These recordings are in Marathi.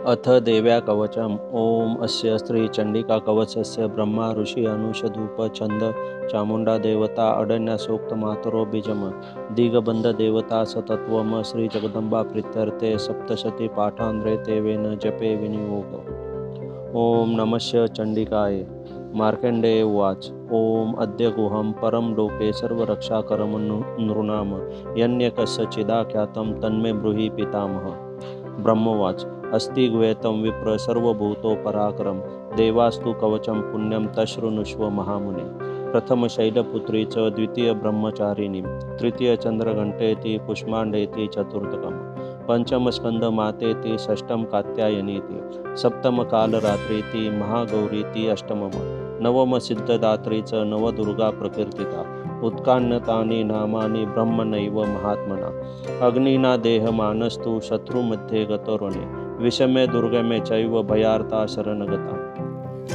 अथ देव्या कवचम् ओम अस्य श्री चंडिका कवचस्य ब्रह्मा ऋषि अनुषधूप छंद चामुंडा देवता अडन्या सूक्त मातरो बीजम दिगबंध देवता सतत्वम श्री जगदंबा प्रीत्यर्थे सप्तशती पाठांद्रे तेवेन जपे विनियोग। ओम नमस्य चंडिकाय। मार्कंडेय उवाच। ओम अद्य गुहं परम लोके सर्वरक्षाकरं नृणाम यन्यकस्यचिदाख्यातं तन्मे ब्रूहि पितामह। ब्रह्मोवाच। अस्ति गुह्यतं विप्र सर्वभूतोपराक्रम देवास्तु कवचं पुण्यं तशृणुष्व महामुने। प्रथम शैलपुत्री च द्वितीय ब्रह्मचारिणी तृतीय चंद्रघंटेति पुष्मांडेति चतुर्थकम् पंचम स्कंद मातेति षष्ठम कात्यायनीति सप्तम कालरात्रीति महागौरीति अष्टमम नवम सिद्धदात्री च नवदुर्गा प्रकीर्तिता। उत्कान्नतानि नामानि ब्रह्मणैव महात्मना। अग्निना देहमानस्तु शत्रुमध्ये गतोरणे विषमे दुर्गमे चैव भयार्ता शरणगता।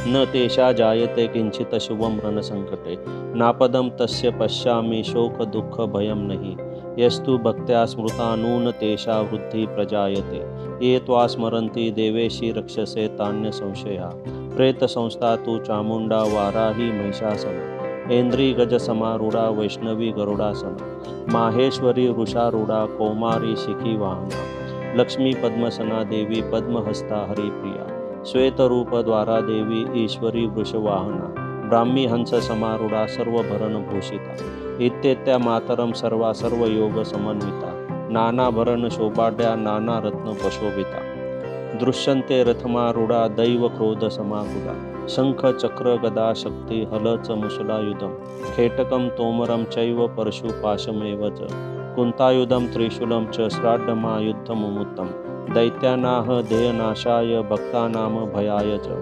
न तेषा जायते किंचित शुभं रणसंकटे नापदं तस्य पश्यामि शोक दुःख भयं नहि। यस्तु भक्त्या स्मृता नून तेषा वृद्धि प्रजायते ये त्वा स्मरन्ति देवेशी रक्षसे तान्य संशया। प्रेत संस्था तु चामुंडा वाराही महिषासन ऐन्द्री गज समारूढ़ा वैष्णवी गरुड़ासन माहेश्वरी वृषारूढ़ा कौमारी शिखी वाहना लक्ष्मी पद्मसना देवी पद्महस्ता हरिप्रिया श्वेत रूप द्वारा देवी ईश्वरी वृषवाहना ब्राह्मी हंस समारूढ़ा सर्वभरण भूषिता इत्येत्या मातरम सर्वा सर्वयोग समन्विता नानाभरण शोभाढ्या नाना रत्न पशोभिता दृश्यन्ते रथमारूढ़ा दैव क्रोध समाकुला शंख चक्र गदा शक्ति हलच मुसलायुधम खेटकम तोमरम चैव परशुपाशमेव च कुंतायुधम त्रिशूलम च श्राद्धमायुद्धमुत्तम दैत्यानाः देयनाशाय भक्तानाम भयाय च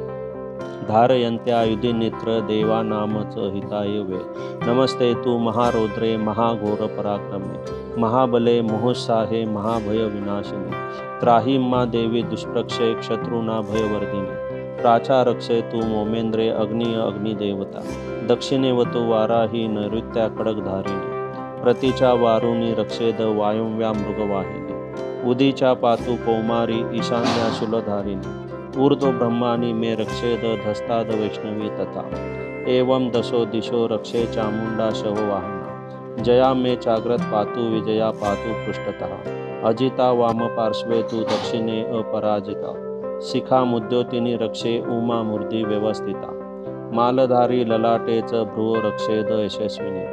धारयन्त्या युधिनित्र देवानाम च हिताय वे। नमस्ते तु महारौद्रे महाघोर पराक्रमे महाबले मोहसाहे महाभय विनाशिनी त्राहि मा देवी दुष्प्रक्षे क्षत्रुना भयवर्धिनी प्राचारक्षे तु मोमेन्द्रे अग्निय अग्निदेवता दक्षिणेवतु वाराही नैऋत्या खड्गधारिणी प्रतीचा वारुणी रक्षेद वायुव्या मृगवाहिनी उदीचा पातु कौमारी ईशान्या शूलधारिणी ऊर्ध्व ब्रह्माणि मे रक्षेद धस्ताद वैष्णवी तथा एवं दशो दिशो रक्षे चामुंडा शववाहना जया मे चाग्रत पातु विजया पातु पृष्ठतः अजिता वाम पार्श्वे तु दक्षिणे अपराजिता शिखा मुद्योतिनी रक्षे उमा मूर्धी व्यवस्थिता मालधारी ललाटे च भ्रुव रक्षेद यशस्विनी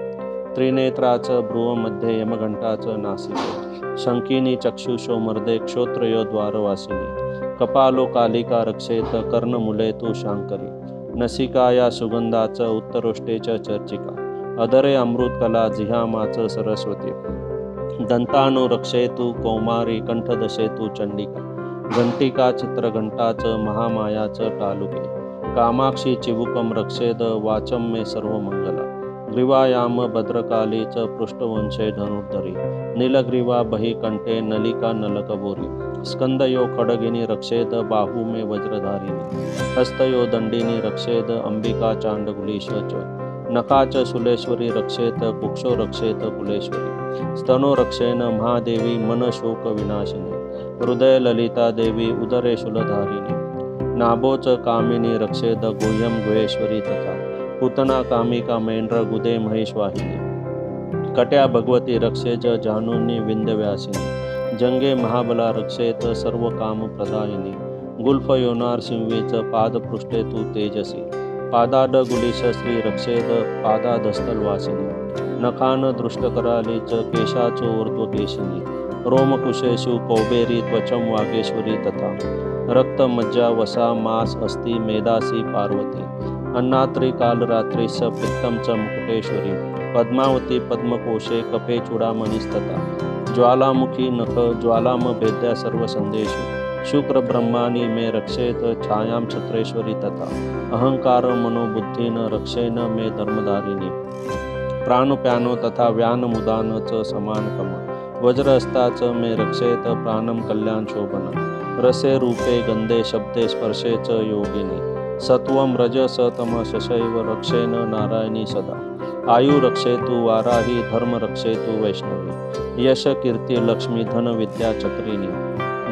त्रिनेत्राच भ्रुव मध्ये यमघंटाच नासिके शंकिनी चक्षुषो मर्दे क्षोत्रयो द्वारवासिनी कपालो कालिका रक्षेत कर्णमूले तु शांकरी नसिकाया सुगंधाच उत्तरोष्टेच चर्चिका अधरे अमृतकला जिहामाच सरस्वती दंतानो रक्षेतु कौमारी कंठदशेतु चंडिका घंटिका चित्रघंटाच महामायाच टालुके कामाक्षी चिबुकम रक्षेद वाचम मे सर्वमंगला ग्रीवायाम भद्रकाली च पृष्ठवंशे धनुर्धरी नीलग्रीवा बहिकंठे नलिका नलकबोरी स्कंदयो खड्गिनी रक्षेद बाहू में वज्रधारिणी हस्तयो दंडिनी रक्षेद अंबिका चांडकुलीश च नखाच शूलेश्वरी रक्षेत कुक्षो रक्षेत कुलेश्वरी स्तनो रक्षेन महादेवी मन शोक विनाशिनी हृदय ललिता देवी उदरे शूलधारिणी नाभोच कामिनी रक्षेद गुह्यम गुहेश्वरी तथा पूतना कामिका मेंद्र गुदे महेशवाहिनी कट्या भगवती रक्षेज जानुनी विंध्यव्यासिनी जंगे महाबला रक्षेत सर्व काम प्रदायिनी गुल्फ योनार सिंवीच पादपृष्ठे तु तेजसी पादाड गुलिश श्री रक्षेद पादाधस्तलवासिनी नखान दृष्टकराली च केशाचो ऊर्ध्वकेशिनी रोमकुशेषु कौबेरी त्वचं वागेश्वरी तथा रक्त मज्जा वसा मास अस्ति मेदासी पार्वती अन्नात्री कालरात्रि स पित्तम च मुकुटेश्वरी पद्मावती पद्मकोशे कपे चूड़ामणिस्तथा ज्वालामुखी नख ज्वालाम भेद्या सर्व संदेशु शुक्र ब्रह्माणि मे रक्षेत छायां छत्रेश्वरी तथा अहंकार मनोबुद्धीन रक्षेन मे धर्मधारिणी प्राणप्यानो तथा व्यान मुदान च समानकम वज्रहस्ता च मे रक्षेत प्राणम कल्याण शोभन रसे रूपे गंधे शब्दे स्पर्शे च योगिनी सत्वं रजस तम शशैव रक्षेन नारायणी सदा आयु रक्षेतु वाराही धर्म रक्षेतु वैष्णवी यश कीर्ति लक्ष्मी धन विद्या चक्रिणी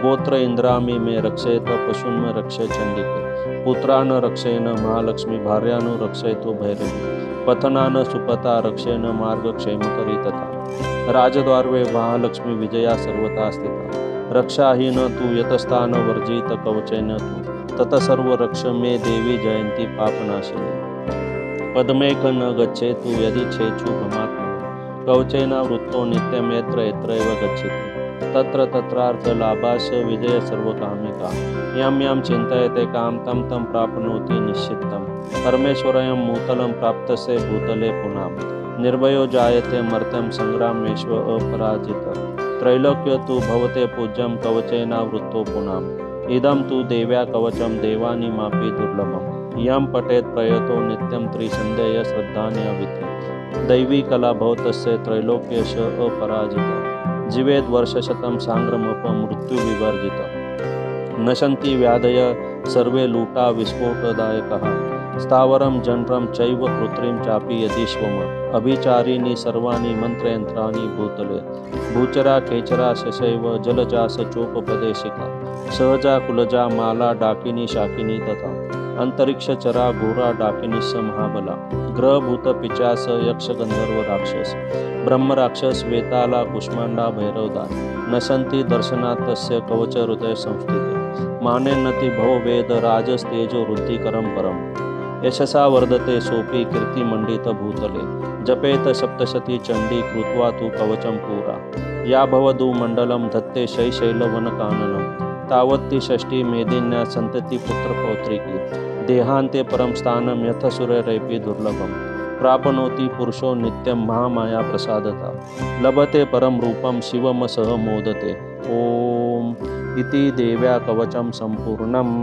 गोत्र इंद्रामी मे रक्षेत पशून्म रक्ष चंडिके पुत्रान रक्षेन महालक्ष्मी भार्यानु रक्षयतो भैरवी पथनान सुपता रक्षेन मार्गक्षेम करी तथा राजद्वारवे महालक्ष्मी विजया सर्वता स्थिता रक्षाहीन तू यतस्थान वर्जित कवचेन तू तत सर्व रक्ष मे देवी जयंती पापनाशिनी पद्मेक न गच्छेतु यदि छेचु भमात्मा कवचेन वृत्तो नित्यं यत्र यत्रैव गच्छति तत्र तत्रार्थ लाभाश विजय सर्वकामिका यं यं चिन्तयते काम तं तं प्राप्नोति निश्चितं परमेश्वरयं मूतलं प्राप्तस्य भूतले पुनः निर्भयो जायते मर्त्यं संग्रामेष्व अपराजित त्रैलोक्य तु भवते पूज्यं कवचेनावृत्तो पुनः इदं तु देव्या कवचं देवानि मापि दुर्लभम् यं पठेत् प्रयतो नित्यं त्रिसन्देह श्रद्धान्याविति दैवी कला भवतस्य त्रैलोक्यश अपराजित जीवेद वर्षशतं सांग्रमप मृत्यु विवर्जित नशन्ति व्याधय सर्वे लूटा विस्फोटदायकः स्थावरं जनरं चैव कृत्रिं चापि यदीश्वम अभिचारिणी सर्वाणि मंत्रयंत्राणि भूतले भूचरा खेचरा शशैव जलजा सचोपदेशिका सहजा कुलजा माला डाकिनी शाकिनी तथा अंतरिक्ष चरा घोरा डाकिनीश महाबला ग्रहभूत पिचास यक्ष गंधर्व राक्षस ब्रह्म राक्षस वेताला कुष्मांडा भैरवदा नशंती दर्शनात् तस्य कवच हृदय संस्थिते मानेन्नति भव वेद राजस्तेजो वृद्धिकरं परम यशसा वर्धते सोपी कीर्तिमंडित भूतले जपेत सप्तशती चंडी कृत्वा तु कवचं पुरा या भवदु मंडलं धत्ते शैशैलवनकाननं तावत्ति षष्ठी मेदिन्या संतति पुत्र पौत्रिकी देहांते परम स्थानं यथ सूर्यरैपि दुर्लभम प्राप्नोति पुरुषो नित्यं महामाया प्रसादता लभते परम रूपं शिवम सह मोदते ओम इति देव्या कवचं संपूर्णम्।